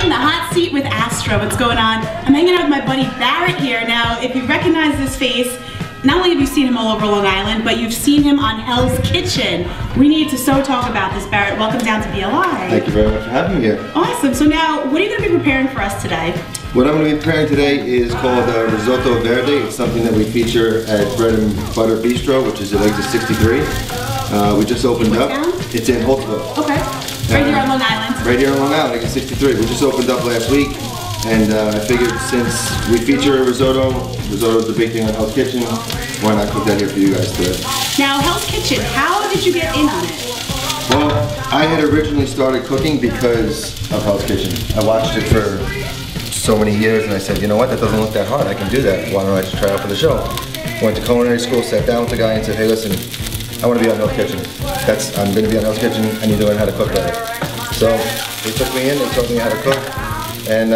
in the hot seat with Astra. What's going on? I'm hanging out with my buddy Barret here. Now, if you recognize this face, not only have you seen him all over Long Island, but you've seen him on Hell's Kitchen. We need to so talk about this, Barret. Welcome down to BLI. Thank you very much for having me here. Awesome. So now, what are you going to be preparing for us today? What I'm going to be preparing today is called Risotto Verde. It's something that we feature at Bread and Butter Bistro, which is at exit 63. We just opened up. Town? It's in Holtzville. Okay. Right here on Long Island. Right here on Long Island, exit 63. We just opened up last week, and I figured since we feature a risotto is the big thing on Hell's Kitchen, why not cook that here for you guys today? Now, Hell's Kitchen, how did you get in on it? Well, I had originally started cooking because of Hell's Kitchen. I watched it for so many years, and I said, you know what, that doesn't look that hard. I can do that. Why don't I just try out for the show? Went to culinary school, sat down with the guy and said, hey, listen, I want to be on Hell's Kitchen. I'm going to be on Hell's Kitchen. I need to learn how to cook better. So they took me in, they taught me how to cook, and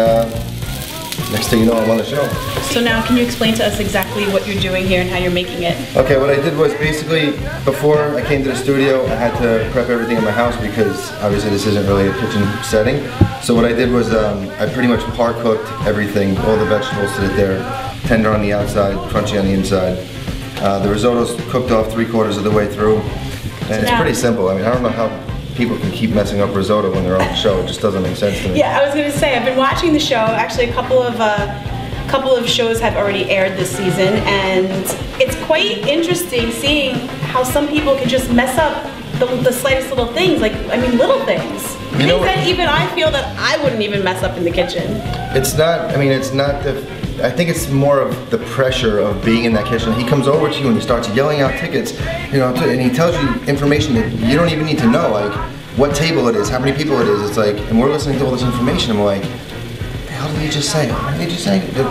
next thing you know, I'm on the show. So now, can you explain to us exactly what you're doing here and how you're making it? Okay, what I did was basically, before I came to the studio, I had to prep everything in my house because obviously this isn't really a kitchen setting. So what I did was I pretty much par-cooked everything, all the vegetables so that they're tender on the outside, crunchy on the inside. The risotto's cooked off 3/4 of the way through, and it's pretty simple. I mean, I don't know how people can keep messing up risotto when they're on the show. It just doesn't make sense to me. Yeah, I was going to say, I've been watching the show. Actually, a couple of shows have already aired this season, and it's quite interesting seeing how some people can just mess up the slightest little things, like, I mean, little things. Things that even I feel that I wouldn't even mess up in the kitchen. It's not, I mean, it's not I think it's more of the pressure of being in that kitchen. He comes over to you and he starts yelling out tickets, you know, and he tells you information that you don't even need to know, like what table it is, how many people it is. It's like, and we're listening to all this information. I'm like, what the hell did he just say? What did he just say? Do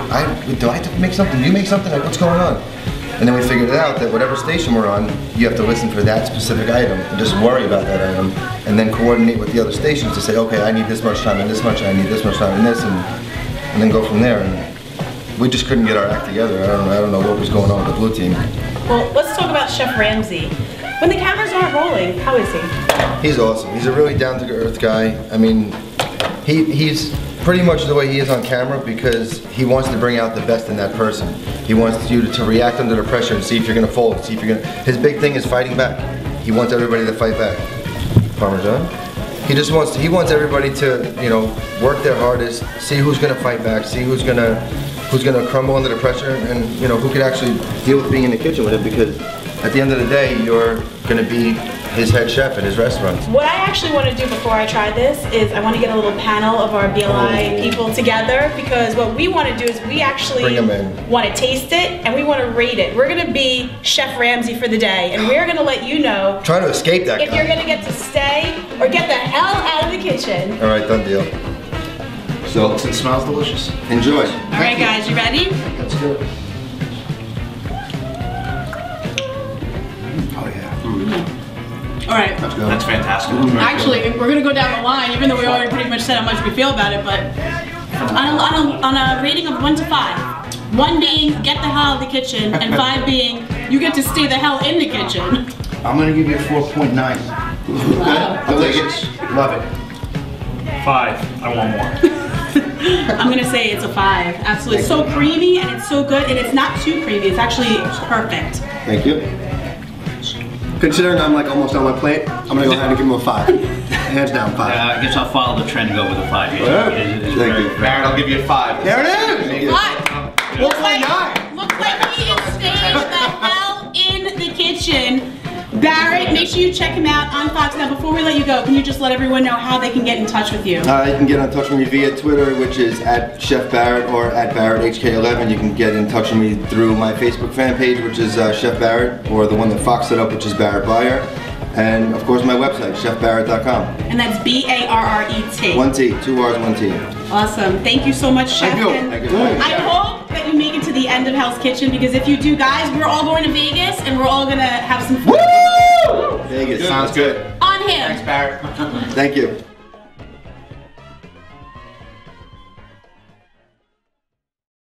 I have to make something? Do you make something? Like, what's going on? And then we figured it out that whatever station we're on, you have to listen for that specific item and just worry about that item, and then coordinate with the other stations to say, okay, I need this much time and this much, I need this much time and this, and then go from there. And we just couldn't get our act together. I don't know what was going on with the blue team. Well, let's talk about Chef Ramsay. When the cameras aren't rolling, how is he? He's awesome. He's a really down-to-earth guy. I mean, he's pretty much the way he is on camera because he wants to bring out the best in that person. He wants you to react under the pressure and see if you're going to fold, see if you're going to... His big thing is fighting back. He wants everybody to fight back. Parmesan. He wants everybody to, you know, work their hardest, see who's going to fight back, see who's going to crumble under the pressure, and you know, who can actually deal with being in the kitchen with him, because at the end of the day, you're going to be his head chef at his restaurant. What I actually want to do before I try this is I want to get a little panel of our BLI people together, because what we want to do is we actually want to taste it and we want to rate it. We're going to be Chef Ramsay for the day, and we're going to let you know trying to escape that if guy. You're going to get to stay or get the hell out of the kitchen. All right, done deal. So looks and smells delicious. Enjoy. All right, guys, you ready? Let's do it. Oh yeah. All right. That's good. That's fantastic. Actually, we're gonna go down the line, even though we already pretty much said how much we feel about it. But on a rating of 1 to 5, 1 being get the hell out of the kitchen, and 5 being you get to stay the hell in the kitchen. I'm gonna give you a 4.9. Wow. I'll take it. Love it. 5. I want more. I'm gonna say it's a 5. Absolutely. It's so creamy and it's so good, and it's not too creamy. It's actually perfect. Thank you. Considering I'm like almost on my plate, I'm gonna go ahead and give him a 5. Hands down, 5. I guess I'll follow the trend and go with a 5. Thank you. Barret, I'll give you a 5. There it is! 5. Looks like he is staying the hell in the kitchen. Barret, make sure you check him out on Fox. Now, before we let you go, can you just let everyone know how they can get in touch with you? You can get in touch with me via Twitter, which is at Chef Barret, or at BarrettHK11. You can get in touch with me through my Facebook fan page, which is Chef Barret, or the one that Fox set up, which is Barret Beyer. And of course my website, chefbarret.com. And that's B-A-R-R-E-T. 1 T, 2 R's, 1 T. Awesome. Thank you so much, Chef. Thank you. I hope that you make it to the end of Hell's Kitchen, because if you do, guys, we're all going to Vegas and we're all gonna have some fun. Woo! Vegas. Sounds good. On him. Thanks, Barret. Thank you.